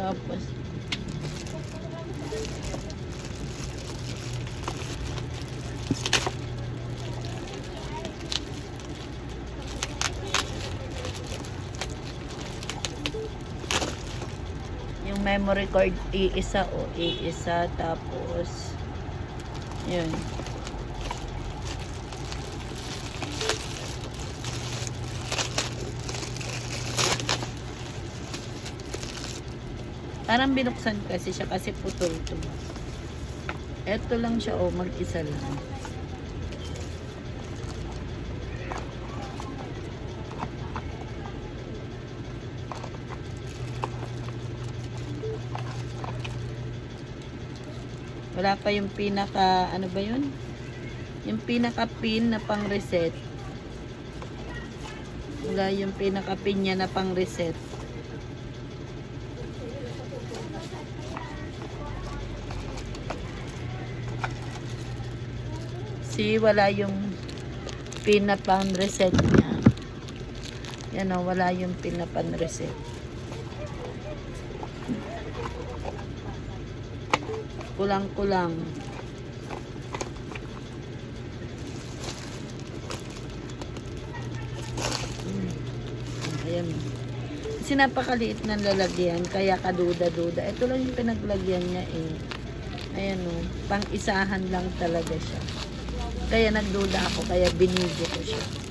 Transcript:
Tapos, yung memory card, iisa o iisa. Tapos, yun. Parang binuksan kasi siya kasi putol to. Eto lang siya, oh, mag-isa lang. Wala pa yung pinaka, ano ba yun? Yung pinaka pin na pang reset. Wala yung pinaka pin niya na pang reset. See, wala yung pin na pang reset niya. Yan o, wala yung pin na pang reset. Kulang-kulang. Ayan. Kasi napakaliit ng lalagyan, kaya kaduda-duda. Ito lang yung pinaglagyan niya eh. Ayan o, pang isahan lang talaga siya. Kaya nagduda ako, kaya binidyo ko siya.